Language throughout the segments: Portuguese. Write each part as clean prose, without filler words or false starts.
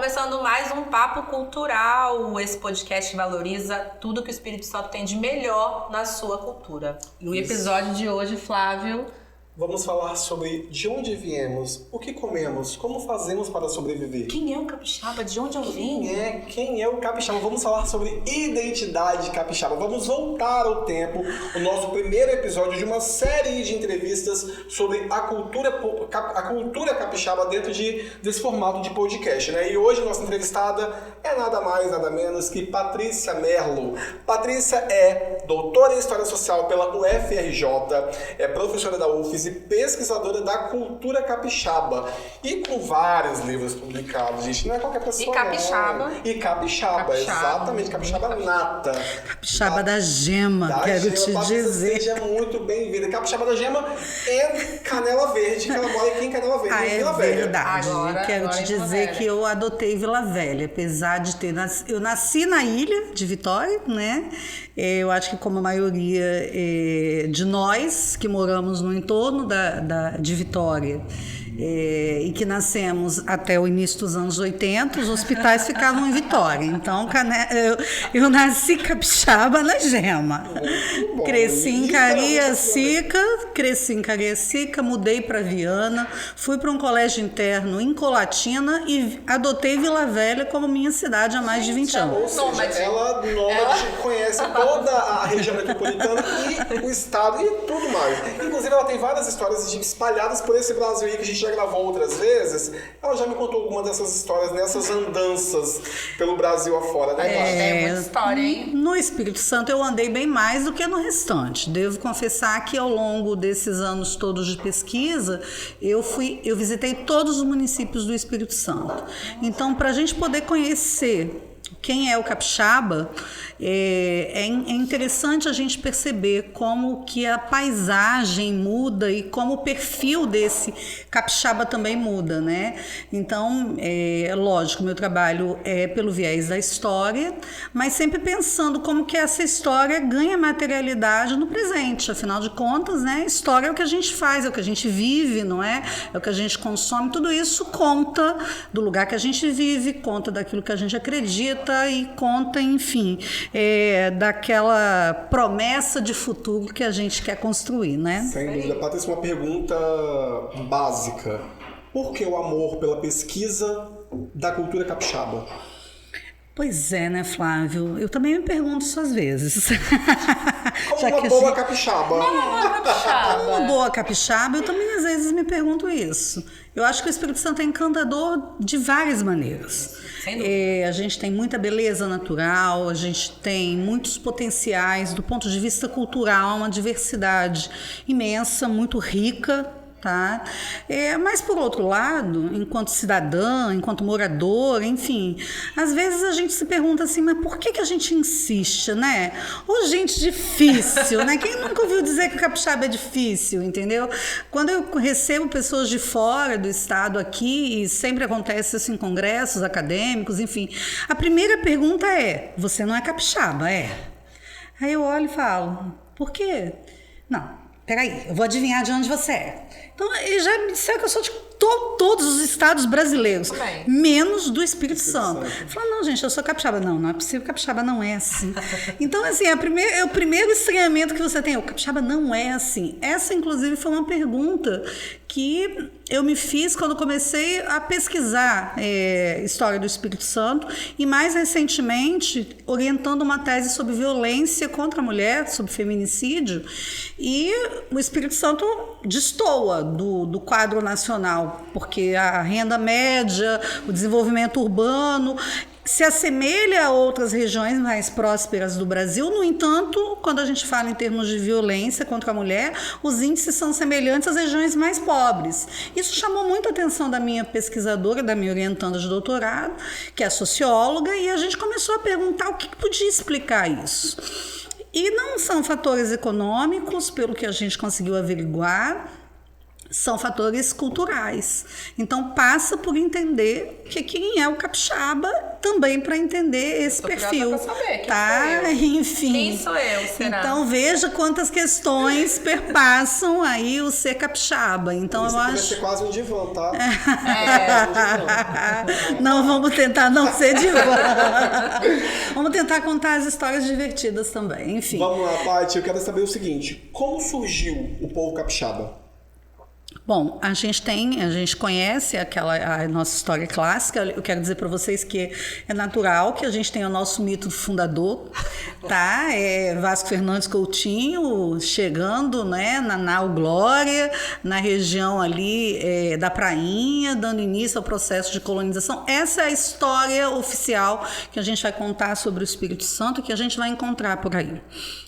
começando mais um Papo Cultural, esse podcast que valoriza tudo que o Espírito Santo tem de melhor na sua cultura. E o episódio de hoje, Flávio... Vamos falar sobre de onde viemos, o que comemos, como fazemos para sobreviver. Quem é o capixaba? De onde eu vim? Quem é o capixaba? Vamos falar sobre identidade capixaba. Vamos voltar ao tempo, o nosso primeiro episódio de uma série de entrevistas sobre a cultura capixaba dentro desse formato de podcast, né? E hoje a nossa entrevistada é nada mais, nada menos que Patrícia Merlo. Patrícia é doutora em História Social pela UFRJ, é professora da UFES e pesquisadora da cultura capixaba. E com vários livros publicados, gente. Não é qualquer pessoa. E capixaba. Não. E capixaba, exatamente. Capixaba nata. Capixaba da Gema, quero te dizer. Seja muito bem-vinda. Capixaba da Gema em Canela Verde, que ela mora aqui em Canela Verde. Ah, Vila é Velha. verdade. Quero te dizer que eu adotei Vila Velha, apesar de ter eu nasci na ilha de Vitória, né? Eu acho que como a maioria de nós que moramos no entorno de Vitória e que nascemos até o início dos anos 80, os hospitais ficavam em Vitória. Então, eu nasci capixaba na Gema. Cresci em Cariacica, mudei para Viana, fui para um colégio interno em Colatina e adotei Vila Velha como minha cidade há mais de 20 anos. Ou seja, ela conhece toda a região metropolitana e o estado e tudo mais. Inclusive, ela tem várias histórias espalhadas por esse Brasil aí que a gente já gravou outras vezes. Ela já me contou alguma dessas histórias nessas andanças pelo Brasil afora, né? Tem muita história, hein? No Espírito Santo eu andei bem mais do que no restante. Devo confessar que ao longo desses anos todos de pesquisa, eu visitei todos os municípios do Espírito Santo. Então, para a gente poder conhecer quem é o capixaba, é interessante a gente perceber como que a paisagem muda e como o perfil desse capixaba também muda, né? Então, lógico, meu trabalho é pelo viés da história, mas sempre pensando como que essa história ganha materialidade no presente. Afinal de contas, né? História é o que a gente faz, é o que a gente vive, não é? É o que a gente consome. Tudo isso conta do lugar que a gente vive, conta daquilo que a gente acredita e conta, enfim, daquela promessa de futuro que a gente quer construir, né? Sem dúvida. Patrícia, uma pergunta básica. Por que o amor pela pesquisa da cultura capixaba? Pois é, né, Flávio? Eu também me pergunto isso às vezes. Como uma boa capixaba. Como uma boa capixaba, eu também às vezes me pergunto isso. Eu acho que o Espírito Santo é encantador de várias maneiras. A gente tem muita beleza natural, a gente tem muitos potenciais do ponto de vista cultural, uma diversidade imensa, muito rica. Tá? Mas, por outro lado, enquanto cidadã, enquanto morador, enfim, às vezes a gente se pergunta assim, mas por que a gente insiste, né? Ô, gente difícil, né? Quem nunca ouviu dizer que o capixaba é difícil, entendeu? Quando eu recebo pessoas de fora do estado aqui, e sempre acontece isso em congressos acadêmicos, enfim, a primeira pergunta é, você não é capixaba, é? Aí eu olho e falo, por quê? Não, peraí, eu vou adivinhar de onde você é. Então, ele já me disseram que eu sou de todos os estados brasileiros, menos do Espírito Santo. Eu falo, não, gente, eu sou capixaba. Não é possível, capixaba não é assim. Então, assim, o primeiro estranhamento que você tem, o capixaba não é assim. Essa, inclusive, foi uma pergunta que eu me fiz quando comecei a pesquisar história do Espírito Santo e, mais recentemente, orientando uma tese sobre violência contra a mulher, sobre feminicídio, e o Espírito Santo destoa do quadro nacional, porque a renda média, o desenvolvimento urbano se assemelha a outras regiões mais prósperas do Brasil. No entanto, quando a gente fala em termos de violência contra a mulher, os índices são semelhantes às regiões mais pobres. Isso chamou muito a atenção da minha pesquisadora, da minha orientanda de doutorado, que é socióloga, e a gente começou a perguntar o que podia explicar isso. E não são fatores econômicos, pelo que a gente conseguiu averiguar, são fatores culturais. Então passa por entender que quem é o capixaba também para entender esse perfil. Pra saber quem tá? sou eu. Enfim. Quem sou eu, será? Então veja quantas questões perpassam aí o ser capixaba. Então Isso eu vai acho. ser quase um divã, tá? Não, vamos tentar não ser divã. Vamos tentar contar as histórias divertidas também. Enfim. Vamos lá, Paty, eu quero saber o seguinte: como surgiu o povo capixaba? Bom, a gente conhece a nossa história clássica. Eu quero dizer para vocês que é natural que a gente tenha o nosso mito fundador, tá? Vasco Fernandes Coutinho chegando, né, na Nau Glória, na região ali da Prainha, dando início ao processo de colonização. Essa é a história oficial que a gente vai contar sobre o Espírito Santo, que a gente vai encontrar por aí.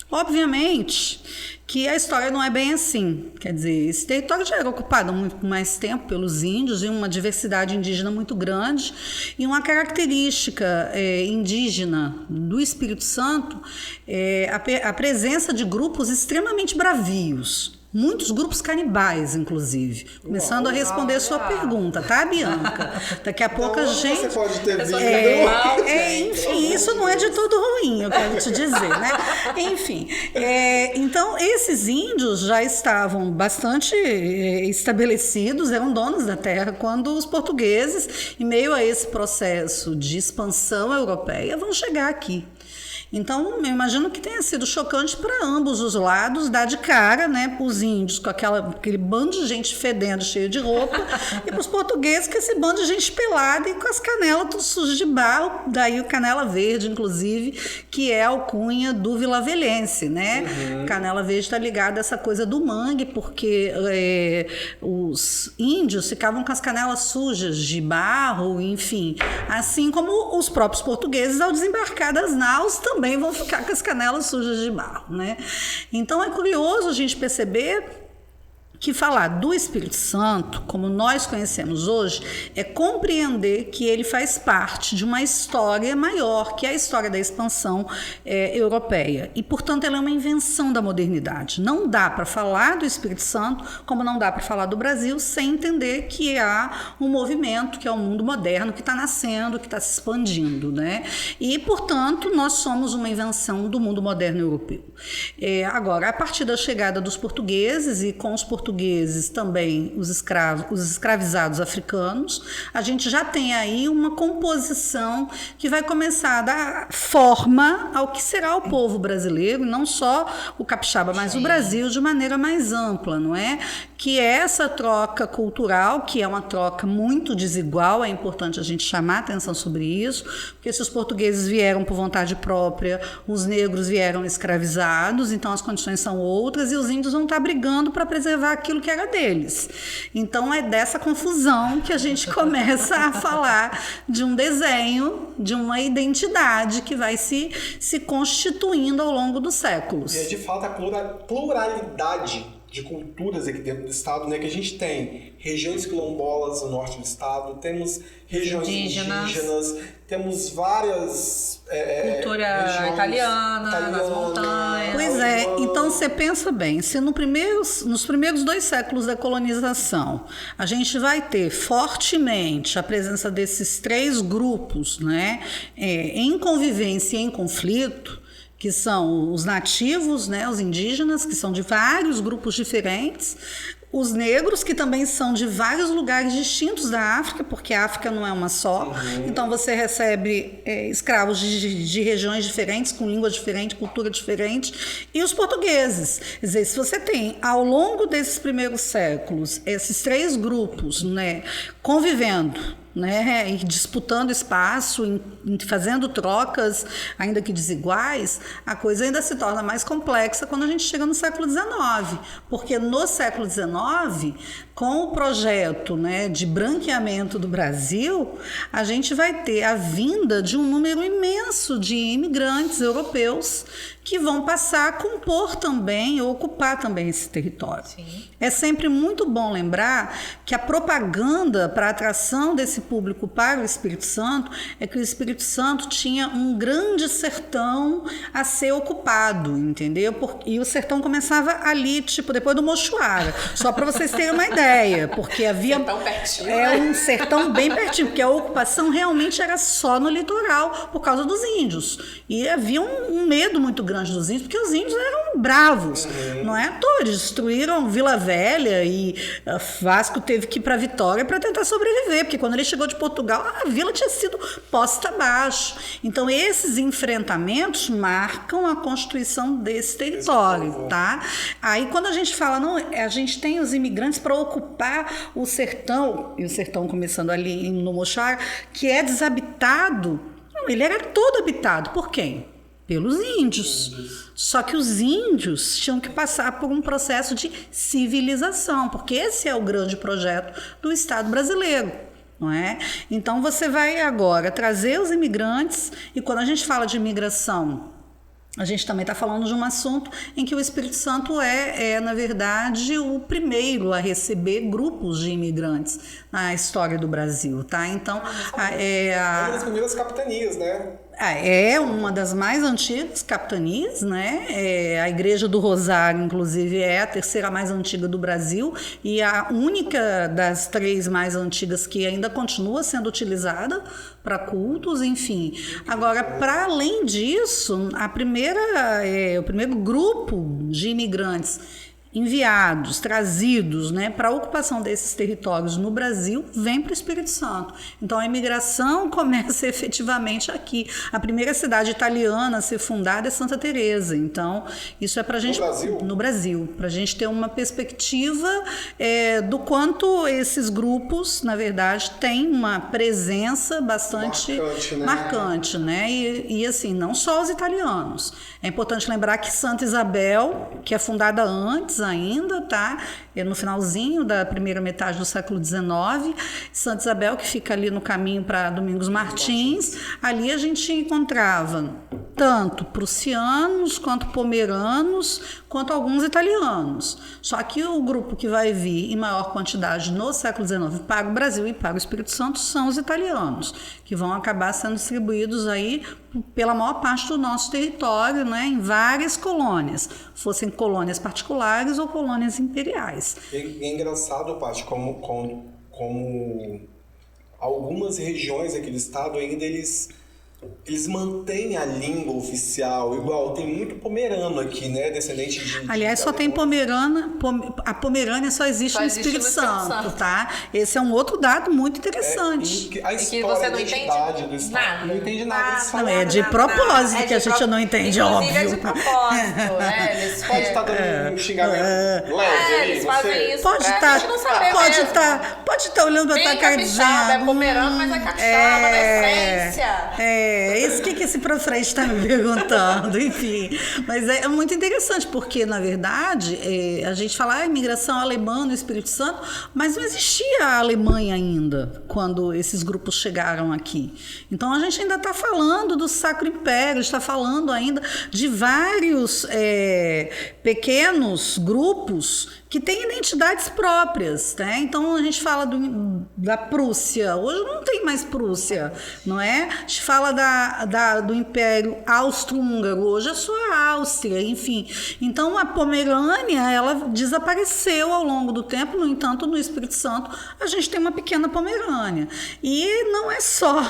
Obviamente que a história não é bem assim. Quer dizer, esse território já era ocupado há muito mais tempo pelos índios e uma diversidade indígena muito grande, e uma característica indígena do Espírito Santo é a presença de grupos extremamente bravios. Muitos grupos canibais, inclusive. Começando a responder a sua pergunta, tá, Bianca? Daqui a pouco a gente... Você pode ter visto. Enfim, isso não é de todo ruim, eu quero te dizer, né? Enfim, então esses índios já estavam bastante estabelecidos, eram donos da terra, quando os portugueses, em meio a esse processo de expansão europeia, vão chegar aqui. Então, eu imagino que tenha sido chocante para ambos os lados, dar de cara, né, para os índios com aquele bando de gente fedendo, cheio de roupa, e para os portugueses com esse bando de gente pelada e com as canelas tudo sujas de barro, daí o canela verde, inclusive, que é a alcunha do vilavelhense, né? Canela verde está ligada a essa coisa do mangue, porque os índios ficavam com as canelas sujas de barro, enfim, assim como os próprios portugueses, ao desembarcar das naus, também vão ficar com as canelas sujas de barro, né? Então é curioso a gente perceber que falar do Espírito Santo, como nós conhecemos hoje, é compreender que ele faz parte de uma história maior, que é a história da expansão europeia. E, portanto, ela é uma invenção da modernidade. Não dá para falar do Espírito Santo, como não dá para falar do Brasil, sem entender que há um movimento, que é o mundo moderno, que está nascendo, que está se expandindo, né? E, portanto, nós somos uma invenção do mundo moderno europeu. Agora, a partir da chegada dos portugueses e com os portugueses também os escravizados africanos, a gente já tem aí uma composição que vai começar a dar forma ao que será o povo brasileiro, não só o capixaba, mas o Brasil de maneira mais ampla, não é? Que é essa troca cultural, que é uma troca muito desigual, é importante a gente chamar a atenção sobre isso, porque se os portugueses vieram por vontade própria, os negros vieram escravizados, então as condições são outras, e os índios vão estar brigando para preservar aquilo que era deles. Então é dessa confusão que a gente começa a falar de um desenho, de uma identidade que vai se constituindo ao longo dos séculos. E é de fato a pluralidade de culturas aqui dentro do estado, né, que a gente tem regiões quilombolas no norte do estado, temos regiões indígenas, temos várias cultura italiana, nas montanhas. Pois é, então você pensa bem, se nos primeiros 2 séculos da colonização a gente vai ter fortemente a presença desses 3 grupos, né, em convivência e em conflito, que são os nativos, né, os indígenas, que são de vários grupos diferentes, os negros, que também são de vários lugares distintos da África, porque a África não é uma só. Então você recebe escravos de regiões diferentes, com língua diferente, cultura diferente, e os portugueses. Quer dizer, se você tem, ao longo desses primeiros séculos, esses 3 grupos, né, convivendo, né, e disputando espaço, fazendo trocas, ainda que desiguais, a coisa ainda se torna mais complexa quando a gente chega no século XIX, porque no século XIX, com o projeto, né, de branqueamento do Brasil, a gente vai ter a vinda de um número imenso de imigrantes europeus que vão passar a compor também, ocupar também esse território. Sim. É sempre muito bom lembrar que a propaganda para a atração desse público para o Espírito Santo é que o Espírito Santo tinha um grande sertão a ser ocupado, entendeu? E o sertão começava ali, tipo, depois do Mochuara, só para vocês terem uma ideia, porque havia um sertão bem pertinho, porque a ocupação realmente era só no litoral por causa dos índios. E havia um medo muito grande dos índios, porque os índios eram bravos, não é à toa, eles destruíram Vila Velha e Vasco teve que ir para Vitória para tentar sobreviver, porque quando ele chegou de Portugal, a vila tinha sido posta abaixo. Então, esses enfrentamentos marcam a constituição desse território, tá? Aí, quando a gente fala, não, a gente tem os imigrantes para ocupar o sertão, e o sertão começando ali no Mochuara, que é desabitado, não, ele era todo habitado. Por quem? Pelos índios. Só que os índios tinham que passar por um processo de civilização, porque esse é o grande projeto do Estado brasileiro, não é? Então você vai agora trazer os imigrantes, e quando a gente fala de imigração, a gente também está falando de um assunto em que o Espírito Santo na verdade, o primeiro a receber grupos de imigrantes na história do Brasil, tá? Então, uma das primeiras capitanias, né? É uma das mais antigas capitanias, né? A Igreja do Rosário, inclusive, é a terceira mais antiga do Brasil e a única das 3 mais antigas que ainda continua sendo utilizada para cultos, enfim. Agora, para além disso, o primeiro grupo de imigrantes enviados, trazidos, né, para a ocupação desses territórios no Brasil, vem para o Espírito Santo. Então, a imigração começa efetivamente aqui. A primeira cidade italiana a ser fundada é Santa Teresa. Então, isso é para a gente... No Brasil. Para a gente ter uma perspectiva do quanto esses grupos, na verdade, têm uma presença bastante marcante, né? E assim, não só os italianos. É importante lembrar que Santa Isabel, que é fundada antes ainda, tá? No finalzinho da primeira metade do século XIX, Santa Isabel, que fica ali no caminho para Domingos Martins, ali a gente encontrava tanto prussianos, quanto pomeranos, quanto alguns italianos. Só que o grupo que vai vir em maior quantidade no século XIX para o Brasil e para o Espírito Santo são os italianos, que vão acabar sendo distribuídos aí pela maior parte do nosso território, né, em várias colônias, fossem colônias particulares ou colônias imperiais. É engraçado, Paty, como algumas regiões aqui do estado ainda eles mantêm a língua oficial, igual tem muito pomerano aqui, né, descendente de... Aliás, só tem pomerana, a Pomerânia só existe no Espírito Santo, tá? Esse é um outro dado muito interessante. A história, a identidade do estado. Não entende nada disso. Não, é de propósito que a gente não entende, óbvio. Inclusive é de propósito, né? Eles pode estar dando um xingamento leve ali, eles fazem isso pode estar olhando pra tua cara dizendo... É pomerano, mas é capixaba, na essência. Isso que esse pra frente está me perguntando, enfim. Mas é muito interessante, porque, na verdade, a gente fala imigração alemã no Espírito Santo, mas não existia a Alemanha ainda, quando esses grupos chegaram aqui. Então, a gente ainda está falando do Sacro Império, está falando ainda de vários pequenos grupos que têm identidades próprias, né? Então, a gente fala da Prússia. Hoje não tem mais Prússia, não é? A gente fala do Império Austro-Húngaro. Hoje é só a Áustria, enfim. Então, a Pomerânia, ela desapareceu ao longo do tempo. No entanto, no Espírito Santo, a gente tem uma pequena Pomerânia. E não é só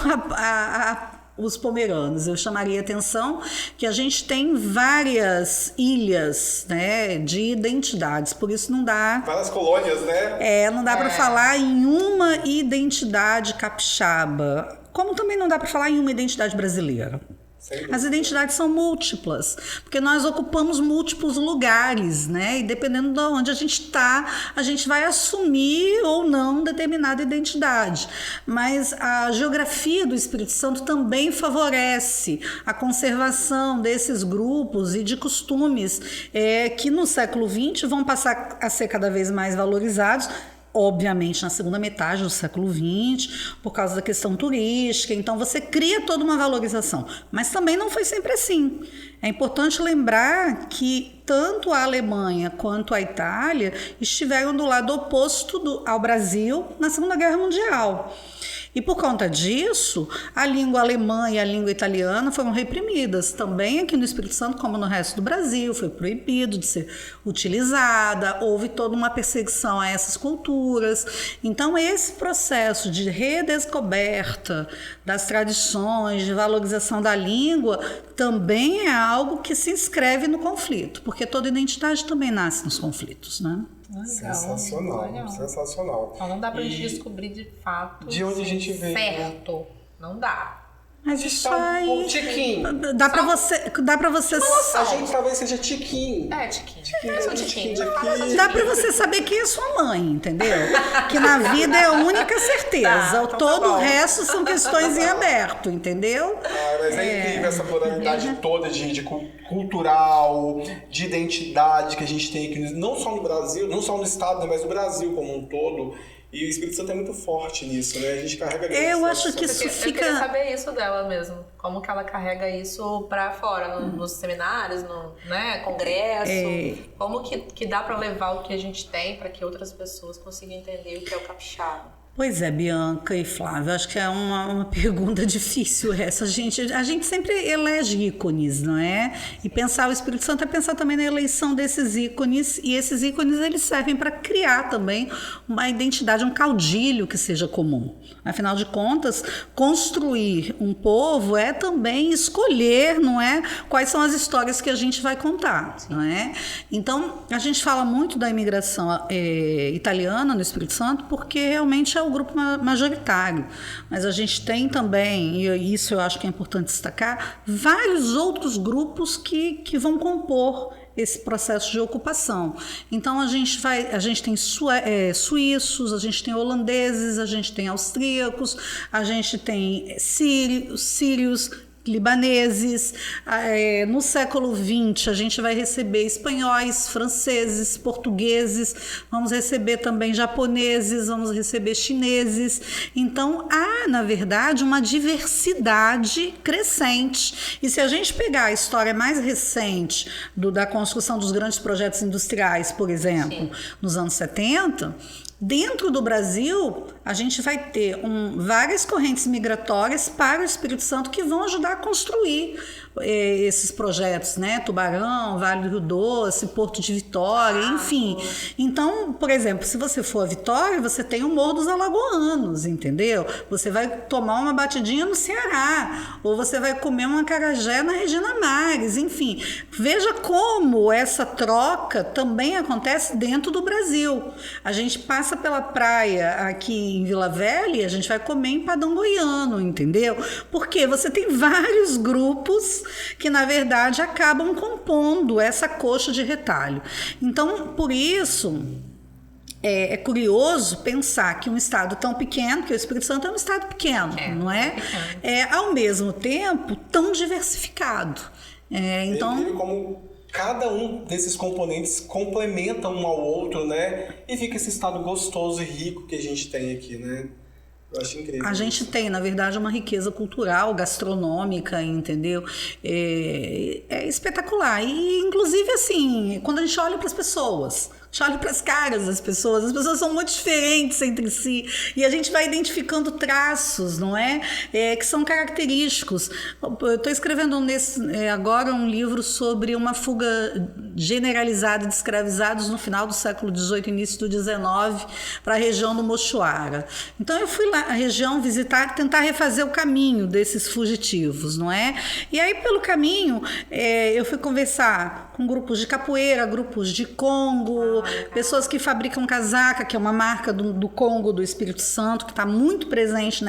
os pomeranos. Eu chamaria a atenção que a gente tem várias ilhas, né, de identidades, por isso não dá... Várias colônias, né? Não dá para falar em uma identidade capixaba, como também não dá para falar em uma identidade brasileira. As identidades são múltiplas, porque nós ocupamos múltiplos lugares, né? E dependendo de onde a gente está, a gente vai assumir ou não determinada identidade. Mas a geografia do Espírito Santo também favorece a conservação desses grupos e de costumes que no século XX vão passar a ser cada vez mais valorizados, obviamente, na segunda metade do século XX, por causa da questão turística. Então, você cria toda uma valorização. Mas também não foi sempre assim. É importante lembrar que tanto a Alemanha quanto a Itália estiveram do lado oposto ao Brasil na Segunda Guerra Mundial. E por conta disso, a língua alemã e a língua italiana foram reprimidas. Também aqui no Espírito Santo, como no resto do Brasil, foi proibido de ser utilizada, houve toda uma perseguição a essas culturas. Então, esse processo de redescoberta das tradições, de valorização da língua, também é algo que se inscreve no conflito, porque toda identidade também nasce nos conflitos, né? Legal. Sensacional, sensacional. Então não dá pra gente descobrir de fato de onde a gente veio. Certo, não dá. Mas isso aí... aí... Tiquinho. Dá pra você... A gente talvez seja tiquinho. É, tiquinho. Dá pra você saber quem é sua mãe, entendeu? Que na vida é a única certeza. Então Todo o resto são questões em aberto, entendeu? Mas é incrível essa pluralidade toda de cultural, de identidade que a gente tem aqui, não só no Brasil, não só no estado, mas no Brasil como um todo. E o Espírito Santo é muito forte nisso, né? A gente carrega isso. Eu acho que isso fica... Eu queria saber isso dela mesmo. Como que ela carrega isso pra fora, nos seminários, no congresso. Como que dá pra levar o que a gente tem pra que outras pessoas consigam entender o que é o capixaba? Pois é, Bianca e Flávia, acho que é uma pergunta difícil essa. A gente sempre elege ícones, não é? E pensar o Espírito Santo é pensar também na eleição desses ícones, e esses ícones eles servem para criar também uma identidade, um caudilho que seja comum. Afinal de contas, construir um povo é também escolher, não é? Quais são as histórias que a gente vai contar, não é? Então, a gente fala muito da imigração italiana no Espírito Santo porque realmente é o grupo majoritário, mas a gente tem também, e isso eu acho que é importante destacar, vários outros grupos que vão compor esse processo de ocupação. Então a gente tem suíços, a gente tem holandeses, a gente tem austríacos, a gente tem sírios, libaneses. No século XX a gente vai receber espanhóis, franceses, portugueses, vamos receber também japoneses, vamos receber chineses. Então há, na verdade, uma diversidade crescente. E se a gente pegar a história mais recente da construção dos grandes projetos industriais, por exemplo, nos anos 70, dentro do Brasil, a gente vai ter várias correntes migratórias para o Espírito Santo que vão ajudar a construir esses projetos, né? Tubarão, Vale do Rio Doce, Porto de Vitória, enfim. Então, por exemplo, se você for a Vitória, você tem o Morro dos Alagoanos, entendeu? Você vai tomar uma batidinha no Ceará, ou você vai comer uma acarajé na Regina Mares, enfim. Veja como essa troca também acontece dentro do Brasil. A gente passa pela praia aqui em Vila Velha e a gente vai comer em Padão Goiano, entendeu? Porque você tem vários grupos que, na verdade, acabam compondo essa coxa de retalho. Então, por isso, é curioso pensar que um estado tão pequeno, que o Espírito Santo é um estado pequeno, não é? Ao mesmo tempo, tão diversificado. Então, como cada um desses componentes complementa um ao outro, né? E fica esse estado gostoso e rico que a gente tem aqui, né? Eu acho incrível. A gente tem, na verdade, uma riqueza cultural, gastronômica, entendeu? É espetacular. E, inclusive, assim, quando a gente olha para as pessoas, olha para as caras das pessoas, as pessoas são muito diferentes entre si e a gente vai identificando traços, não é? Que são característicos. Eu estou escrevendo agora um livro sobre uma fuga generalizada de escravizados no final do século XVIII, início do XIX, para a região do Mochuara. Então eu fui lá à região visitar, tentar refazer o caminho desses fugitivos, não é? E aí pelo caminho eu fui conversar com grupos de capoeira, grupos de Congo, pessoas que fabricam casaca, que é uma marca do Congo, do Espírito Santo, que está muito presente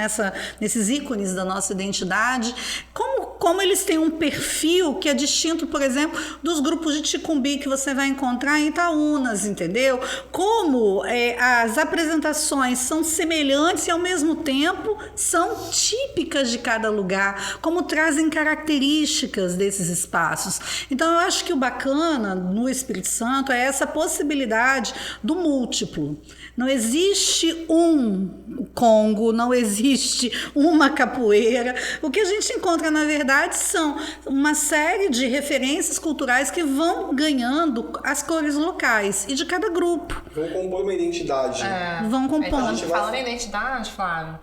nesses ícones da nossa identidade. Como como eles têm um perfil que é distinto, por exemplo, dos grupos de ticumbi que você vai encontrar em Itaúnas, entendeu? Como as apresentações são semelhantes e, ao mesmo tempo, são típicas de cada lugar, como trazem características desses espaços. Então, eu acho que o bacana no Espírito Santo é essa possibilidade do múltiplo. Não existe um Congo, não existe uma capoeira. O que a gente encontra, na verdade, são uma série de referências culturais que vão ganhando as cores locais e de cada grupo. Vão compor uma identidade. Vão compor. Falando em identidade, Flávio,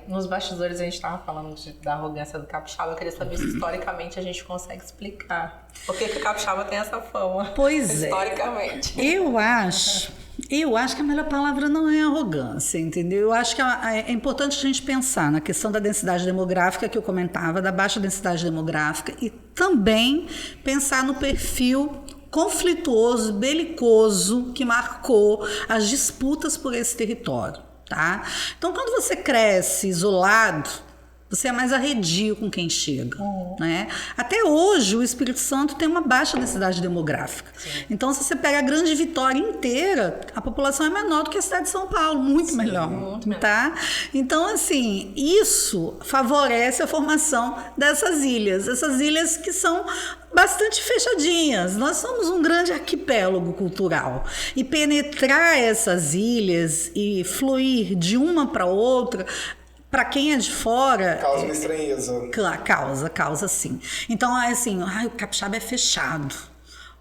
nos bastidores a gente estava falando da arrogância do capixaba. Eu queria saber se historicamente a gente consegue explicar por que o capixaba tem essa fama. Pois historicamente. Eu acho que a melhor palavra não é arrogância, entendeu? Eu acho que é importante a gente pensar na questão da densidade demográfica que eu comentava, da baixa densidade demográfica, e também pensar no perfil conflituoso, belicoso que marcou as disputas por esse território, tá? Então, quando você cresce isolado, você é mais arredio com quem chega, né? Até hoje, o Espírito Santo tem uma baixa densidade demográfica. Sim. Então, se você pega a Grande Vitória inteira, a população é menor do que a cidade de São Paulo, muito melhor, tá? Então, assim, isso favorece a formação dessas ilhas que são bastante fechadinhas. Nós somos um grande arquipélago cultural e penetrar essas ilhas e fluir de uma para outra, para quem é de fora... Causa uma estranheza. Causa sim. Então, assim, o capixaba é fechado.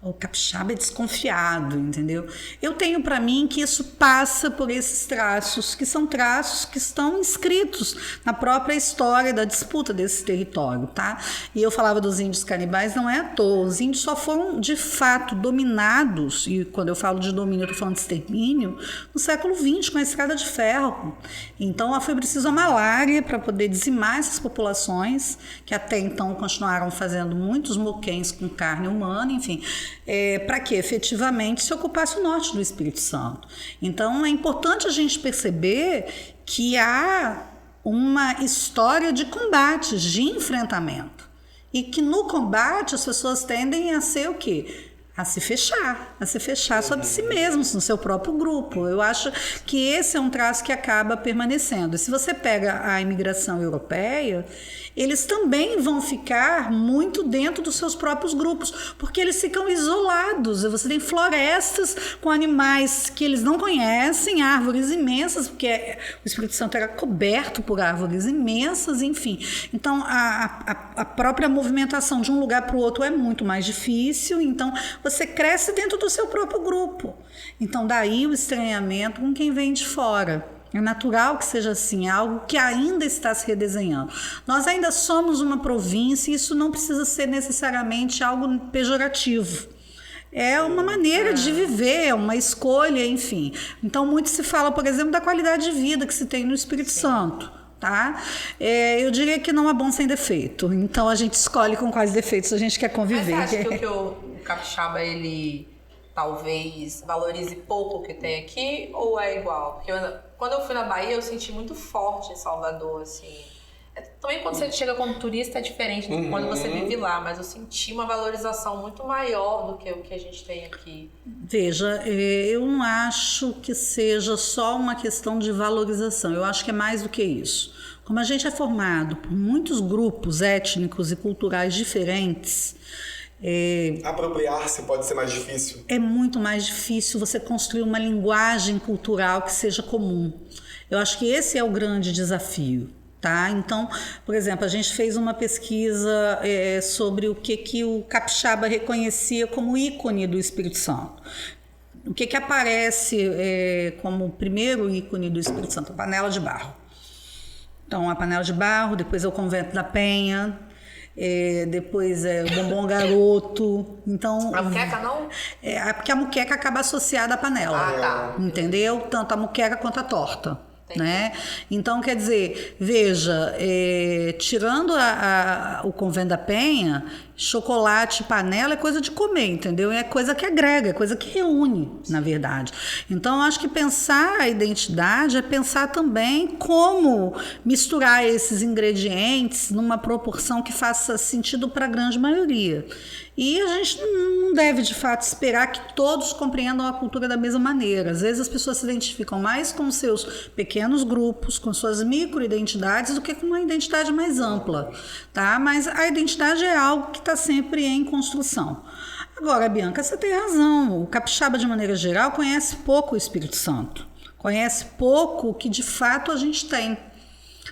O capixaba é desconfiado, entendeu? Eu tenho para mim que isso passa por esses traços, que são traços que estão inscritos na própria história da disputa desse território, tá? E eu falava dos índios canibais, não é à toa. Os índios só foram, de fato, dominados, e quando eu falo de domínio, eu tô falando de extermínio, no século XX, com a estrada de ferro. Então, foi preciso a malária para poder dizimar essas populações, que até então continuaram fazendo muitos moquéns com carne humana, enfim... para que efetivamente se ocupasse o norte do Espírito Santo. Então, é importante a gente perceber que há uma história de combates, de enfrentamento. E que no combate as pessoas tendem a ser o quê? A se fechar sobre si mesmos, no seu próprio grupo. Eu acho que esse é um traço que acaba permanecendo. E se você pega a imigração europeia, eles também vão ficar muito dentro dos seus próprios grupos, porque eles ficam isolados. Você tem florestas com animais que eles não conhecem, árvores imensas, porque o Espírito Santo era coberto por árvores imensas, enfim. Então, a própria movimentação de um lugar para o outro é muito mais difícil, então você cresce dentro do seu próprio grupo. Então, daí o estranhamento com quem vem de fora. É natural que seja assim, é algo que ainda está se redesenhando. Nós ainda somos uma província e isso não precisa ser necessariamente algo pejorativo. É uma maneira de viver, uma escolha, enfim. Então, muito se fala, por exemplo, da qualidade de vida que se tem no Espírito Santo. Tá? Eu diria que não é bom sem defeito. Então, a gente escolhe com quais defeitos a gente quer conviver. Mas você acha que o capixaba, ele talvez valorize pouco o que tem aqui, ou é igual? Porque quando eu fui na Bahia, eu senti muito forte em Salvador, assim. Também quando você chega como turista é diferente do que quando você vive lá, mas eu senti uma valorização muito maior do que o que a gente tem aqui. Veja, eu não acho que seja só uma questão de valorização, eu acho que é mais do que isso. Como a gente é formado por muitos grupos étnicos e culturais diferentes, apropriar-se pode ser mais difícil. É muito mais difícil você construir uma linguagem cultural que seja comum. Eu acho que esse é o grande desafio. Tá? Então, por exemplo, a gente fez uma pesquisa sobre o que o capixaba reconhecia como ícone do Espírito Santo. O que aparece como o primeiro ícone do Espírito Santo? A panela de barro. Então, a panela de barro, depois é o Convento da Penha, depois é o bombom garoto. Então, a muqueca não? Porque a muqueca acaba associada à panela. Ah, tá. Entendeu? Tanto a muqueca quanto a torta. né? Então, quer dizer, veja, tirando o Convento da Penha, chocolate, panela é coisa de comer, entendeu? É coisa que agrega, é coisa que reúne, na verdade. Então, eu acho que pensar a identidade é pensar também como misturar esses ingredientes numa proporção que faça sentido para a grande maioria. E a gente não deve, de fato, esperar que todos compreendam a cultura da mesma maneira. Às vezes as pessoas se identificam mais com seus pequenos grupos, com suas microidentidades, do que com uma identidade mais ampla, tá? Mas a identidade é algo que está sempre em construção. Agora, Bianca, você tem razão. O capixaba, de maneira geral, conhece pouco o Espírito Santo. Conhece pouco o que, de fato, a gente tem.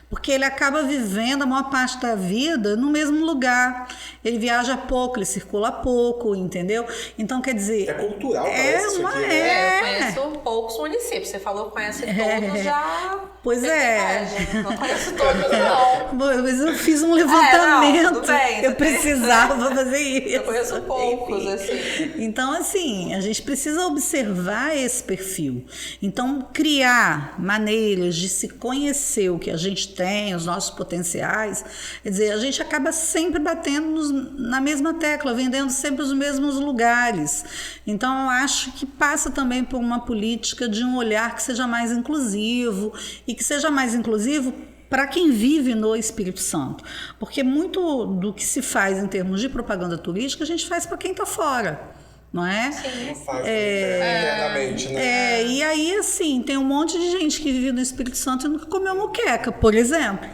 Porque ele acaba vivendo a maior parte da vida no mesmo lugar. Ele viaja pouco, ele circula pouco, entendeu? Então, quer dizer... É cultural, parece isso aqui. Eu conheço poucos municípios. Você falou que conhece todos, já... Pois é. Não conheço todos, não. Mas eu fiz um levantamento. Tudo bem, eu precisava fazer isso. Eu conheço poucos, assim. Então, assim, a gente precisa observar esse perfil. Então, criar maneiras de se conhecer o que a gente tem, os nossos potenciais, quer dizer, a gente acaba sempre batendo na mesma tecla, vendendo sempre os mesmos lugares. Então, eu acho que passa também por uma política de um olhar que seja mais inclusivo e que seja mais inclusivo para quem vive no Espírito Santo. Porque muito do que se faz em termos de propaganda turística, a gente faz para quem está fora. Não é? Sim. Não faz internamente, né? E aí, assim, tem um monte de gente que vive no Espírito Santo e nunca comeu moqueca, por exemplo.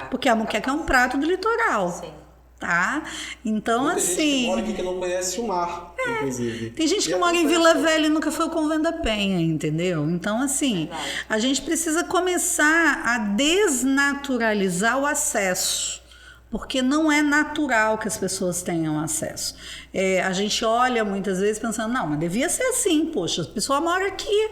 Porque a moqueca é um prato do litoral. Sim. Tá? Então, muita assim... gente que mora aqui que não conhece o mar, inclusive. Tem gente que mora em Vila Velha e nunca foi ao Convento da Penha, entendeu? Então, assim, a gente precisa começar a desnaturalizar o acesso. Porque não é natural que as pessoas tenham acesso. A gente olha muitas vezes pensando, não, mas devia ser assim, poxa, a pessoa mora aqui.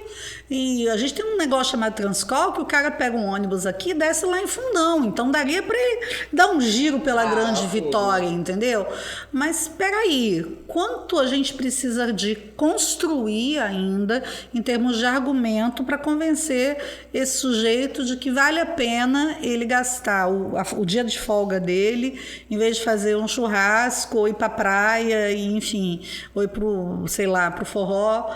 E a gente tem um negócio chamado Transcol, que o cara pega um ônibus aqui e desce lá em Fundão. Então daria para ele dar um giro pela Grande Vitória, entendeu? Mas espera aí, quanto a gente precisa de construir ainda em termos de argumento para convencer esse sujeito de que vale a pena ele gastar o dia de folga dele, em vez de fazer um churrasco ou ir para a praia, e, enfim, ou ir pro forró,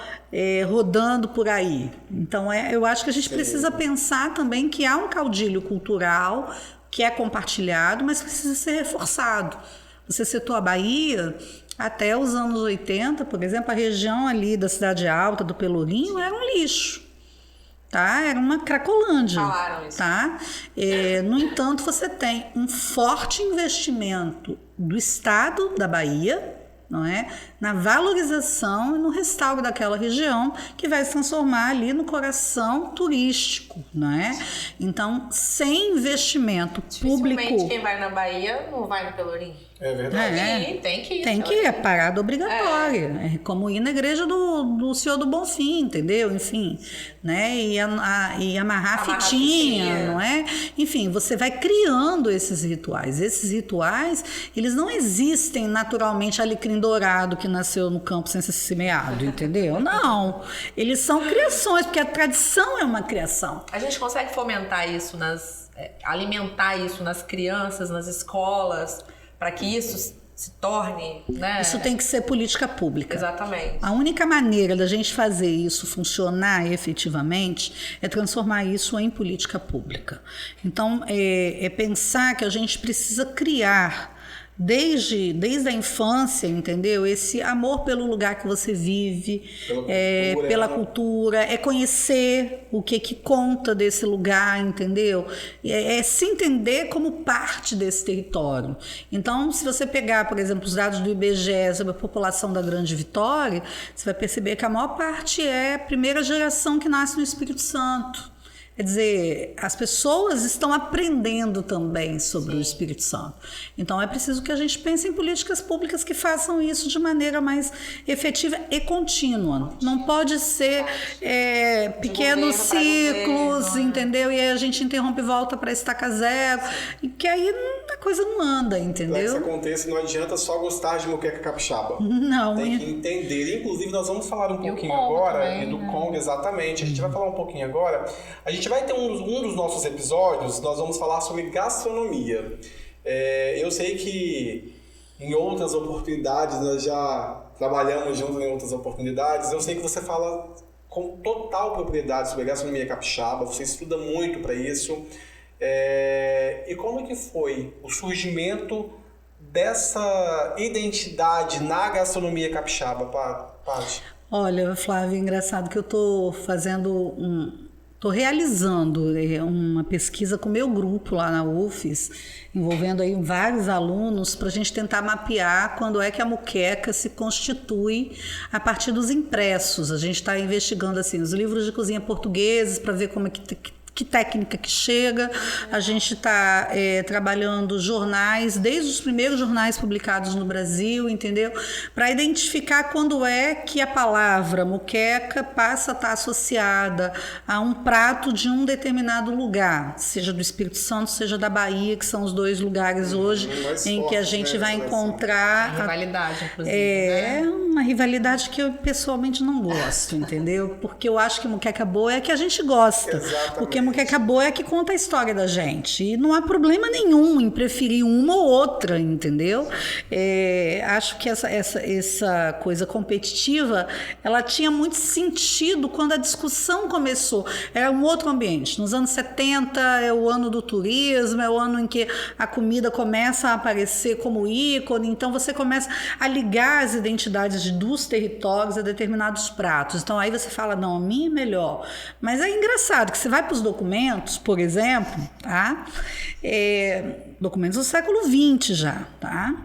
rodando por aí. Então, eu acho que a gente precisa pensar também que há um caudilho cultural que é compartilhado, mas precisa ser reforçado. Você citou a Bahia, até os anos 80, por exemplo, a região ali da Cidade Alta, do Pelourinho, era um lixo. Tá? Era uma cracolândia. Falaram isso. Tá? No entanto, você tem um forte investimento do Estado da Bahia, não é? Na valorização e no restauro daquela região, que vai se transformar ali no coração turístico, não é? Então, sem investimento público... Dificilmente quem vai na Bahia não vai no Pelourinho. É verdade. Tem que ir. Tem que ir, é parada obrigatória. É como ir na igreja do Senhor do Bonfim, entendeu? Enfim, né? E amarrar a fitinha, não é? Enfim, você vai criando esses rituais. Esses rituais, eles não existem naturalmente alecrim dourado que nasceu no campo sem ser semeado, entendeu? Não. Eles são criações, porque a tradição é uma criação. A gente consegue fomentar isso, alimentar isso nas crianças, nas escolas, para que isso se torne... né? Isso tem que ser política pública. Exatamente. A única maneira da gente fazer isso funcionar efetivamente é transformar isso em política pública. Então, é pensar que a gente precisa criar desde a infância, entendeu? Esse amor pelo lugar que você vive, pela cultura, é conhecer o que conta desse lugar, entendeu? É se entender como parte desse território. Então, se você pegar, por exemplo, os dados do IBGE sobre a população da Grande Vitória, você vai perceber que a maior parte é a primeira geração que nasce no Espírito Santo. Quer dizer, as pessoas estão aprendendo também sobre o Espírito Santo. Então, é preciso que a gente pense em políticas públicas que façam isso de maneira mais efetiva e contínua. Não pode ser pequenos ciclos, entendeu? E aí a gente interrompe e volta para estaca zero. E que aí a coisa não anda, entendeu? Para que isso aconteça, não adianta só gostar de moqueca capixaba. Não. Tem que entender. Inclusive, nós vamos falar um pouquinho agora também, do Congo, exatamente. A gente vai falar um pouquinho agora. A gente vai ter um dos nossos episódios, nós vamos falar sobre gastronomia. Eu sei que em outras oportunidades, nós já trabalhamos juntos em outras oportunidades, eu sei que você fala com total propriedade sobre gastronomia capixaba, você estuda muito para isso. E como é que foi o surgimento dessa identidade na gastronomia capixaba, Paty? Olha, Flávio, é engraçado que eu estou realizando uma pesquisa com o meu grupo lá na UFES, envolvendo aí vários alunos, para a gente tentar mapear quando é que a moqueca se constitui a partir dos impressos. A gente está investigando assim, os livros de cozinha portugueses para ver como é que técnica que chega. A gente está trabalhando jornais, desde os primeiros jornais publicados no Brasil, entendeu? Para identificar quando é que a palavra moqueca passa a estar associada a um prato de um determinado lugar, seja do Espírito Santo, seja da Bahia, que são os dois lugares hoje em que a gente vai encontrar... A rivalidade, inclusive. É uma rivalidade que eu pessoalmente não gosto, entendeu? Porque eu acho que moqueca boa é a que a gente gosta. Exatamente. Porque moqueca boa é que conta a história da gente. E não há problema nenhum em preferir uma ou outra, entendeu? Acho que essa coisa competitiva, ela tinha muito sentido quando a discussão começou. Era um outro ambiente. Nos anos 70 é o ano do turismo, é o ano em que a comida começa a aparecer como ícone, então você começa a ligar as identidades dos territórios a determinados pratos. Então aí você fala, não, a minha é melhor. Mas é engraçado que você vai para os documentos, por exemplo, tá? Documentos do século XX já, tá?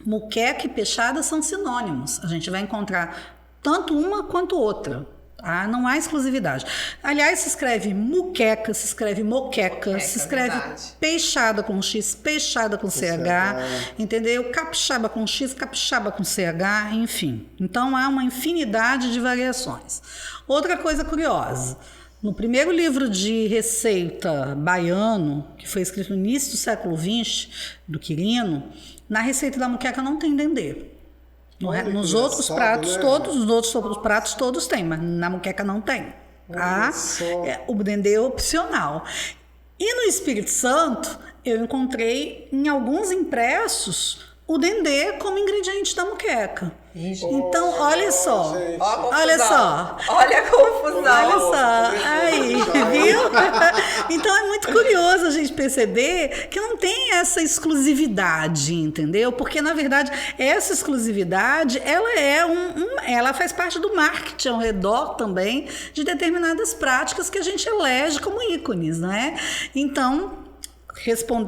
Moqueca e peixada são sinônimos. A gente vai encontrar tanto uma quanto outra. Tá? Não há exclusividade. Aliás, se escreve muqueca, se escreve moqueca, se escreve peixada com X, peixada com CH, entendeu? Capixaba com X, capixaba com CH, enfim. Então há uma infinidade de variações. Outra coisa curiosa. No primeiro livro de receita baiano, que foi escrito no início do século XX, do Quirino, na receita da moqueca não tem dendê. Nos outros pratos, todos tem, mas na moqueca não tem. Tá? O dendê é opcional. E no Espírito Santo, eu encontrei em alguns impressos o dendê como ingrediente da moqueca. Então, olha só. Olha só. Olha a confusão. Olha só. Aí, viu? Então, é muito curioso a gente perceber que não tem essa exclusividade, entendeu? Porque, na verdade, essa exclusividade, ela faz parte do marketing ao redor também de determinadas práticas que a gente elege como ícones, não é? Então,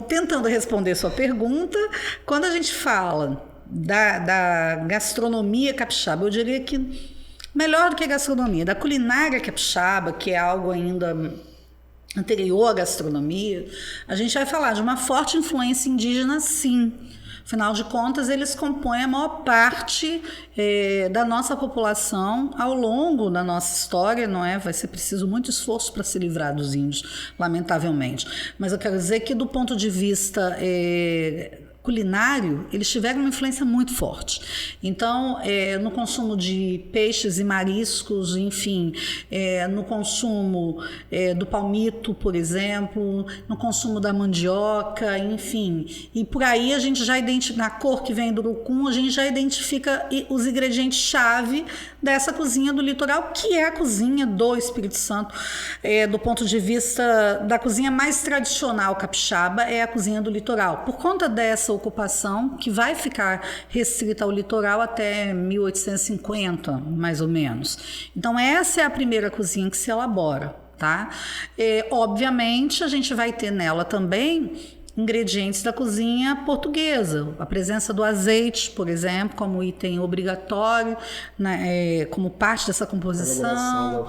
tentando responder sua pergunta, quando a gente fala da gastronomia capixaba, eu diria que melhor do que a gastronomia, da culinária capixaba, que é algo ainda anterior à gastronomia, a gente vai falar de uma forte influência indígena, sim. Afinal de contas, eles compõem a maior parte da nossa população ao longo da nossa história, não é? Vai ser preciso muito esforço para se livrar dos índios, lamentavelmente. Mas eu quero dizer que, do ponto de vista culinário, eles tiveram uma influência muito forte. Então, no consumo de peixes e mariscos, enfim, no consumo do palmito, por exemplo, no consumo da mandioca, enfim. E por aí a gente já identifica, na cor que vem do urucum, a gente já identifica os ingredientes-chave dessa cozinha do litoral, que é a cozinha do Espírito Santo. Do ponto de vista da cozinha mais tradicional capixaba, é a cozinha do litoral. Por conta dessa ocupação, que vai ficar restrita ao litoral até 1850, mais ou menos. Então, essa é a primeira cozinha que se elabora, tá? Obviamente, a gente vai ter nela também ingredientes da cozinha portuguesa, a presença do azeite, por exemplo, como item obrigatório, né, como parte dessa composição,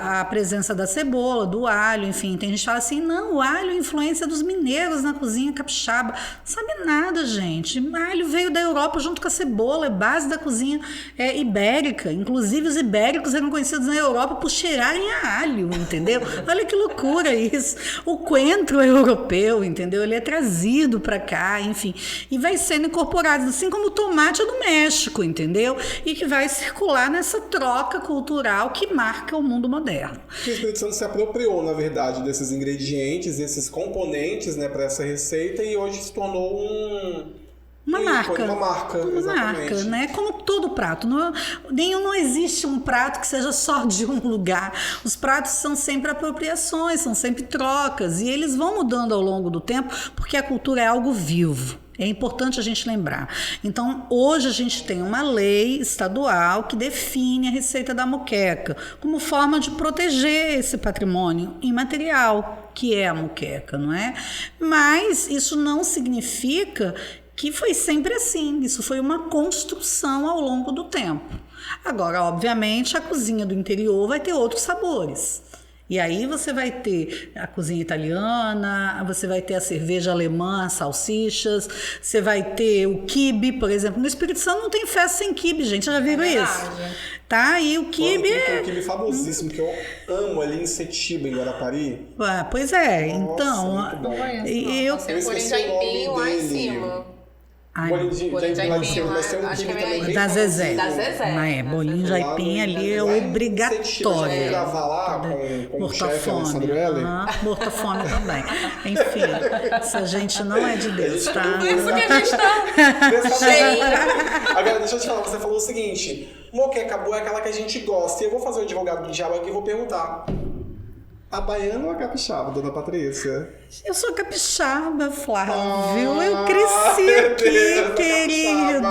a presença da cebola, do alho, enfim. Tem gente que fala assim, não, o alho é influência dos mineiros na cozinha capixaba. Não sabe nada, gente. O alho veio da Europa junto com a cebola, é base da cozinha ibérica. Inclusive, os ibéricos eram conhecidos na Europa por cheirarem a alho, entendeu? Olha que loucura isso. O coentro é europeu, entendeu? Ele é trazido para cá, enfim, e vai sendo incorporado, assim como o tomate é do México, entendeu? E que vai circular nessa troca cultural que marca o mundo moderno. O Espírito Santo se apropriou, na verdade, desses ingredientes, desses componentes, né, para essa receita, e hoje se tornou uma marca, exatamente. né? Como todo prato. Não existe um prato que seja só de um lugar. Os pratos são sempre apropriações, são sempre trocas. E eles vão mudando ao longo do tempo, porque a cultura é algo vivo. É importante a gente lembrar. Então, hoje a gente tem uma lei estadual que define a receita da moqueca como forma de proteger esse patrimônio imaterial, que é a moqueca, não é? Mas isso não significa que foi sempre assim. Isso foi uma construção ao longo do tempo. Agora, obviamente, a cozinha do interior vai ter outros sabores. E aí você vai ter a cozinha italiana, você vai ter a cerveja alemã, as salsichas, você vai ter o quibe, por exemplo. No Espírito Santo não tem festa sem quibe, gente, já viram isso? Tá? E o quibe tem um quibe famosíssimo que eu amo ali em Setiba, em Guarapari. Pois é, nossa, então... muito bom. Eu esqueci o nome lá em cima. Bolinho de aipim, mas tem um quibe também bem da Zezé. Da Zezé. Bolinho de aipim ali é obrigatório. Gravar lá com o chefe Alessandro Heller. Morta fome também. Enfim, essa gente não é de Deus, tá? Por isso que a gente tá cheio. Agora, deixa eu te falar, você falou o seguinte, moqueca boa é aquela que a gente gosta. E eu vou fazer o advogado do diabo aqui e vou perguntar. A baiana ou a capixaba, dona Patrícia? Eu sou capixaba, Flávio. Eu cresci aqui, querido.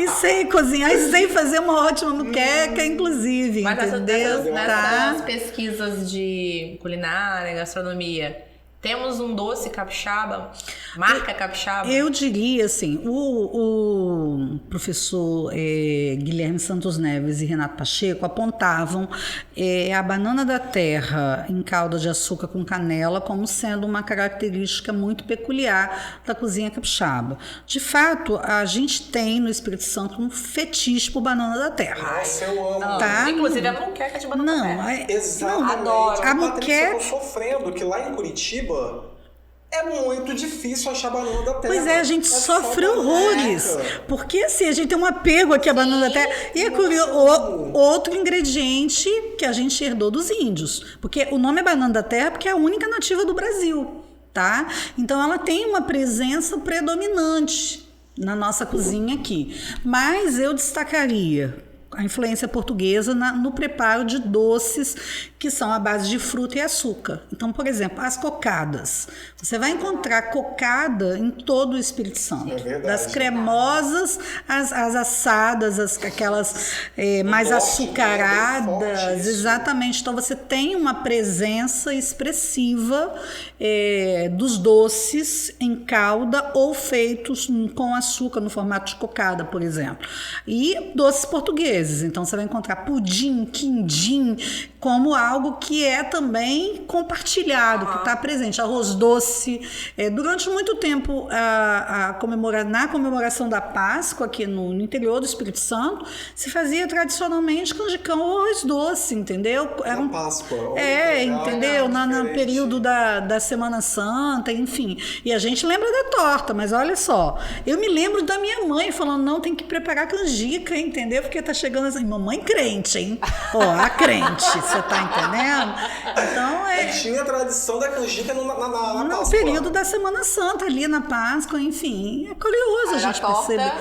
E sei cozinhar, e sei fazer uma ótima moqueca, inclusive. Mas entendeu? nessas pesquisas de culinária, gastronomia, temos um doce capixaba? Marca capixaba? Eu diria assim, o professor Guilherme Santos Neves e Renato Pacheco apontavam a banana da terra em calda de açúcar com canela como sendo uma característica muito peculiar da cozinha capixaba. De fato, a gente tem no Espírito Santo um fetiche por banana da terra. Nossa, eu amo. Tá? Inclusive a moqueca de banana da terra. Exatamente. Adoro. A Patrícia, eu moqueca... tô sofrendo que lá em Curitiba é muito difícil achar banana da terra. Pois é, a gente sofre horrores. Porque assim, a gente tem um apego aqui à banana da terra. E é curioso, outro ingrediente que a gente herdou dos índios. Porque o nome é banana da terra porque é a única nativa do Brasil, tá? Então ela tem uma presença predominante na nossa cozinha aqui. Mas eu destacaria a influência portuguesa no preparo de doces que são à base de fruta e açúcar. Então, por exemplo, as cocadas. Você vai encontrar cocada em todo o Espírito Santo. É verdade. Das cremosas, as assadas, aquelas mais doce, açucaradas. né? Bem forte isso. Exatamente. Então, você tem uma presença expressiva dos doces em calda ou feitos com açúcar no formato de cocada, por exemplo. E doces portugueses. Então, você vai encontrar pudim, quindim, como algo que é também compartilhado, que está presente. Arroz doce. Durante muito tempo, na comemoração da Páscoa, aqui no interior do Espírito Santo, se fazia tradicionalmente canjicão ou arroz doce, entendeu? Na Páscoa. Entendeu? No período da Semana Santa, enfim. E a gente lembra da torta, mas olha só, eu me lembro da minha mãe falando, não, tem que preparar canjica, entendeu? Porque tá chegando assim, mamãe crente, hein? Ó, a crente, você tá entendendo? Então tinha a tradição da canjica na Páscoa. No período da Semana Santa, ali na Páscoa, enfim. É curioso a gente perceber.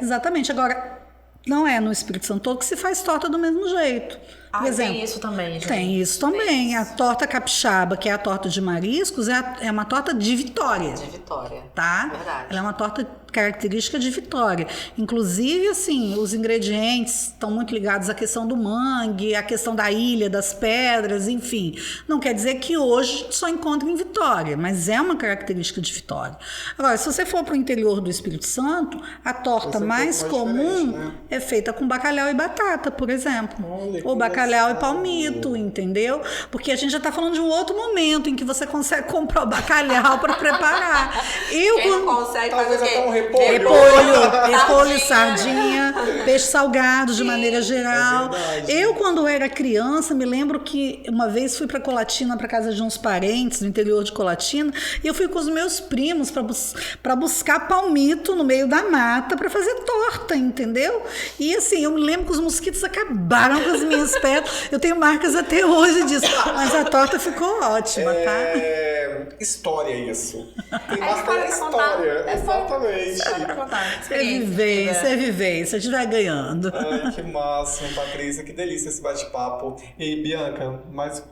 Exatamente. Agora, não é no Espírito Santo todo que se faz torta do mesmo jeito. Por exemplo, tem isso também, gente. Tem isso também. A torta capixaba, que é a torta de mariscos, é uma torta de Vitória. De Vitória. Tá? Verdade. Ela é uma torta característica de Vitória. Inclusive, assim, os ingredientes estão muito ligados à questão do mangue, à questão da ilha, das pedras, enfim. Não quer dizer que hoje só encontra em Vitória, mas é uma característica de Vitória. Agora, se você for para o interior do Espírito Santo, a torta mais comum, né, é feita com bacalhau e batata, por exemplo. Ou bacalhau e palmito, entendeu? Porque a gente já está falando de um outro momento em que você consegue comprar o bacalhau para preparar. Quem não consegue fazer o quê? repolho, sardinha, peixe salgado de maneira geral. Eu, quando era criança, me lembro que uma vez fui para Colatina, para casa de uns parentes no interior de Colatina, e eu fui com os meus primos para buscar palmito no meio da mata para fazer torta, entendeu? E assim, eu me lembro que os mosquitos acabaram com as minhas pedras. Eu tenho marcas até hoje disso, mas a torta ficou ótima, tá? História isso. Tem bastante história. Exatamente. É vivência, a gente vai ganhando. Ai, que massa, Patrícia, que delícia esse bate-papo. E aí, Bianca, mas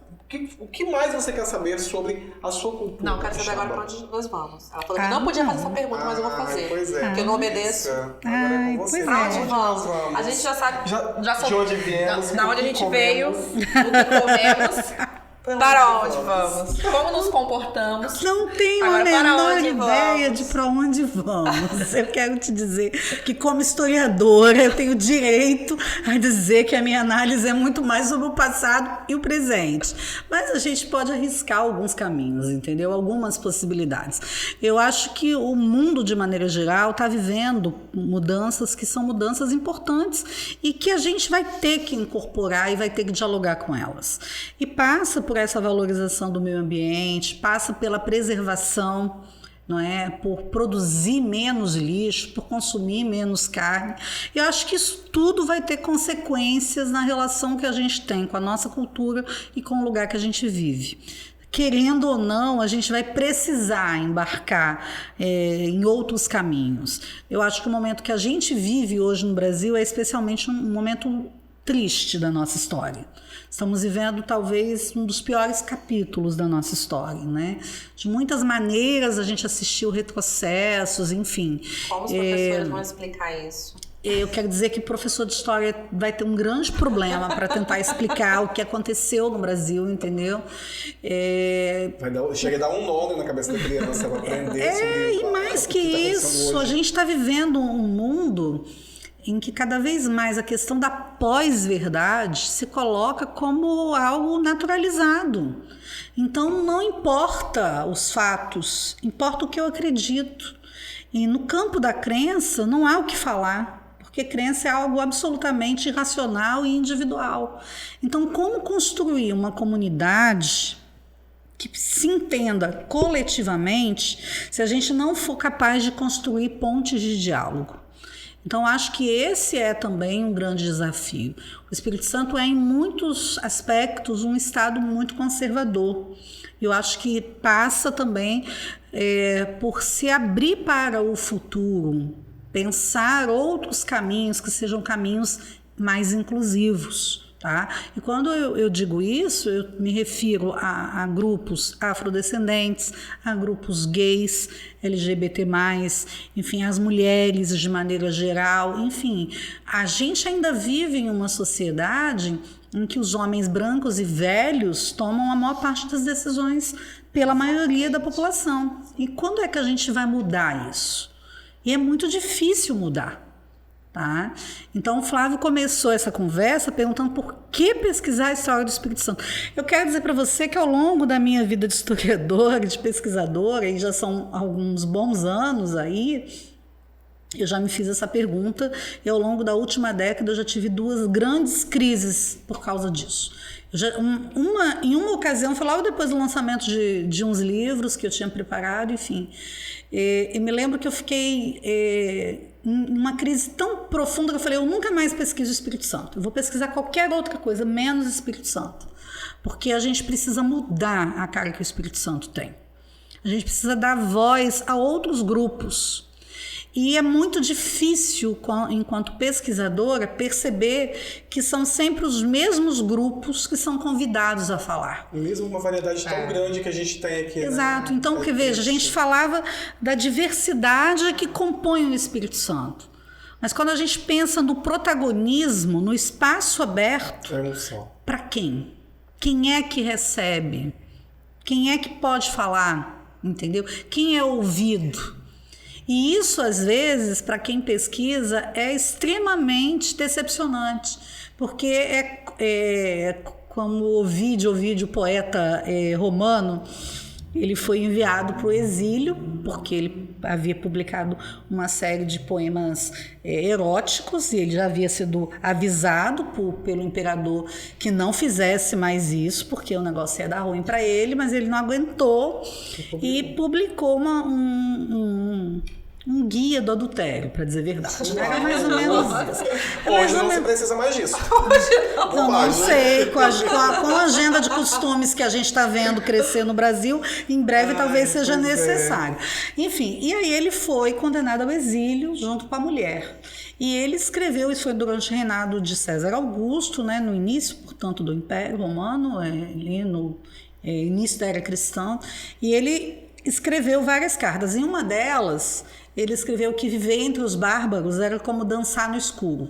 o que mais você quer saber sobre a sua cultura? Não, eu quero saber agora pra onde nós vamos. Ela falou que não podia fazer essa pergunta, mas eu vou fazer. Pois é. Porque eu não obedeço. Agora é com você. Pra onde vamos? A gente já sabe de onde viemos, da onde a gente veio, o que comemos. Para onde vamos? Como nos comportamos? Não tenho a menor ideia de para onde vamos. Eu quero te dizer que, como historiadora, eu tenho direito a dizer que a minha análise é muito mais sobre o passado e o presente. Mas a gente pode arriscar alguns caminhos, entendeu? Algumas possibilidades. Eu acho que o mundo, de maneira geral, está vivendo mudanças que são mudanças importantes e que a gente vai ter que incorporar e vai ter que dialogar com elas. E passa por essa valorização do meio ambiente, passa pela preservação, não é? Por produzir menos lixo, por consumir menos carne. Eu acho que isso tudo vai ter consequências na relação que a gente tem com a nossa cultura e com o lugar que a gente vive. Querendo ou não, a gente vai precisar embarcar em outros caminhos. Eu acho que o momento que a gente vive hoje no Brasil é especialmente um momento triste da nossa história. Estamos vivendo talvez um dos piores capítulos da nossa história, né? De muitas maneiras a gente assistiu retrocessos, enfim. Como os professores vão explicar isso? Eu quero dizer que o professor de história vai ter um grande problema para tentar explicar o que aconteceu no Brasil, entendeu? Chega a dar um nó na cabeça da criança, ela aprender sobre e mais que isso, a gente está vivendo um mundo em que cada vez mais a questão da pós-verdade se coloca como algo naturalizado. Então, não importa os fatos, importa o que eu acredito. E no campo da crença, não há o que falar, porque crença é algo absolutamente irracional e individual. Então, como construir uma comunidade que se entenda coletivamente se a gente não for capaz de construir pontes de diálogo? Então, acho que esse é também um grande desafio. O Espírito Santo é, em muitos aspectos, um estado muito conservador. Eu acho que passa também por se abrir para o futuro, pensar outros caminhos que sejam caminhos mais inclusivos. Tá? E quando eu digo isso, eu me refiro a grupos afrodescendentes, a grupos gays, LGBT+, enfim, as mulheres de maneira geral, enfim. A gente ainda vive em uma sociedade em que os homens brancos e velhos tomam a maior parte das decisões pela maioria da população. E quando é que a gente vai mudar isso? E é muito difícil mudar. Tá? Então o Flávio começou essa conversa perguntando por que pesquisar a história do Espírito Santo. Eu quero dizer para você que ao longo da minha vida de historiadora, de pesquisadora, e já são alguns bons anos aí, eu já me fiz essa pergunta e ao longo da última década eu já tive 2 grandes crises por causa disso. Em uma ocasião, foi logo depois do lançamento de uns livros que eu tinha preparado, enfim. E me lembro que eu fiquei numa crise tão profunda que eu falei, eu nunca mais pesquiso o Espírito Santo. Eu vou pesquisar qualquer outra coisa, menos o Espírito Santo. Porque a gente precisa mudar a cara que o Espírito Santo tem. A gente precisa dar voz a outros grupos. E é muito difícil, enquanto pesquisadora, perceber que são sempre os mesmos grupos que são convidados a falar. Mesmo uma variedade tão grande que a gente tem aqui. Exato. Né? Então, porque veja, a gente falava da diversidade que compõe o Espírito Santo. Mas quando a gente pensa no protagonismo, no espaço aberto, para quem? Quem é que recebe? Quem é que pode falar? Entendeu? Quem é ouvido? E isso, às vezes, para quem pesquisa, é extremamente decepcionante, porque como Ovídio, poeta romano, Ele foi enviado para o exílio, porque ele havia publicado uma série de poemas eróticos, e ele já havia sido avisado pelo imperador que não fizesse mais isso, porque o negócio ia dar ruim para ele, mas ele não aguentou e publicou um guia do adultério, para dizer a verdade. Era mais ou menos isso. Hoje não se precisa mais disso. Hoje não. Não sei, com a agenda de costumes que a gente está vendo crescer no Brasil, em breve talvez seja necessário. Enfim, e aí ele foi condenado ao exílio junto com a mulher. E ele escreveu, isso foi durante o reinado de César Augusto, né, no início, portanto, do Império Romano, ali no início da Era Cristã, e ele escreveu várias cartas. Em uma delas, ele escreveu que viver entre os bárbaros era como dançar no escuro.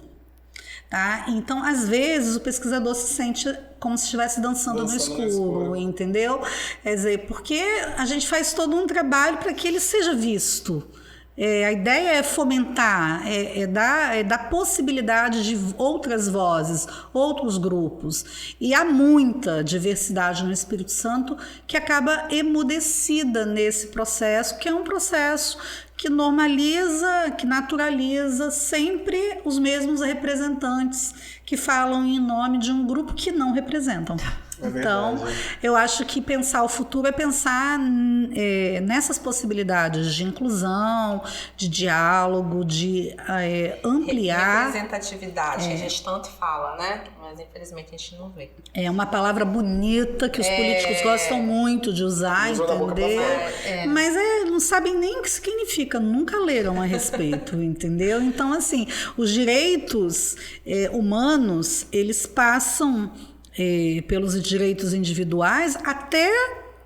Tá? Então, às vezes, o pesquisador se sente como se estivesse dançando no escuro, entendeu? Quer dizer, porque a gente faz todo um trabalho para que ele seja visto. A ideia é fomentar, dar possibilidade de outras vozes, outros grupos. E há muita diversidade no Espírito Santo que acaba emudecida nesse processo, que é um processo que normaliza, que naturaliza sempre os mesmos representantes que falam em nome de um grupo que não representam. Então, eu acho que pensar o futuro é pensar nessas possibilidades de inclusão, de diálogo, de ampliar. Representatividade, que a gente tanto fala, né? Mas infelizmente a gente não vê. É uma palavra bonita que os políticos gostam muito de usar, entendeu? Mas não sabem nem o que significa, nunca leram a respeito, entendeu? Então, assim, os direitos humanos, eles passam pelos direitos individuais até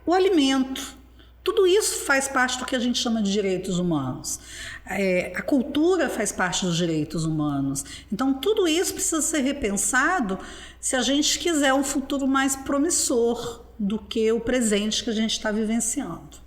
o alimento. Tudo isso faz parte do que a gente chama de direitos humanos. A cultura faz parte dos direitos humanos. Então, tudo isso precisa ser repensado se a gente quiser um futuro mais promissor do que o presente que a gente está vivenciando.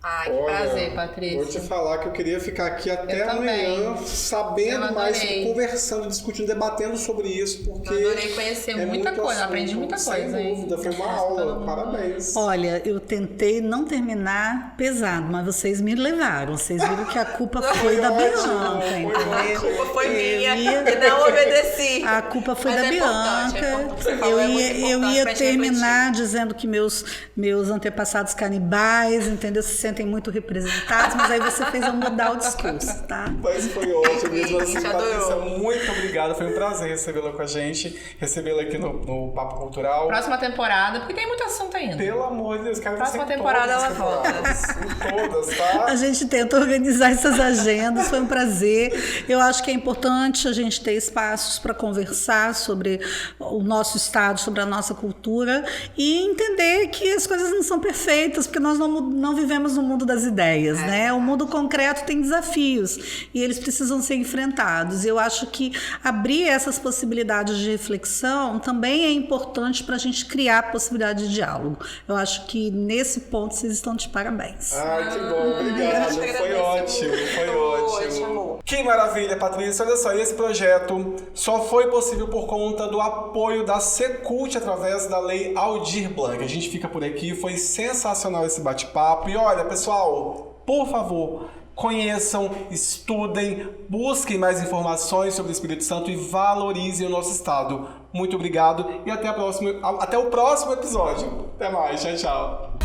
Ai, que prazer, Patrícia. Vou te falar que eu queria ficar aqui até amanhã, sabendo mais, conversando, discutindo, debatendo sobre isso, porque eu adorei conhecer muita coisa, assunto, aprendi muita coisa. Sem dúvida, foi uma aula, parabéns. Olha, eu tentei não terminar pesado, mas vocês me levaram, vocês viram que a culpa foi da Bianca, entendeu? A culpa foi minha e não obedeci. A culpa foi da Bianca. Eu ia terminar dizendo que meus antepassados canibais, entendeu? Se sentem muito representados, mas aí você fez eu mudar o discurso, tá? Mas foi ótimo mesmo assim, Patrícia, muito obrigada, foi um prazer recebê-la com a gente, recebê-la aqui no Papo Cultural. Próxima temporada, porque tem muito assunto ainda. Pelo amor de Deus, cara. Próxima temporada ela volta. Todas, tá? A gente tenta organizar essas agendas, foi um prazer. Eu acho que é importante a gente ter espaços para conversar sobre o nosso estado, sobre a nossa cultura e entender que as coisas não são perfeitas, porque nós não vivemos no mundo das ideias, né? O mundo concreto tem desafios e eles precisam ser enfrentados. Eu acho que abrir essas possibilidades de reflexão também é importante para a gente criar possibilidade de diálogo. Eu acho que nesse ponto vocês estão de parabéns. Ai, que bom, obrigado. Foi ótimo, foi ótimo. Que maravilha, Patrícia. Olha só, esse projeto só foi possível por conta do apoio da Secult através da Lei Aldir Blanc. A gente fica por aqui, foi sensacional esse bate-papo. E olha, pessoal, por favor, conheçam, estudem, busquem mais informações sobre o Espírito Santo e valorizem o nosso estado. Muito obrigado e até o próximo episódio. Até mais, tchau, tchau.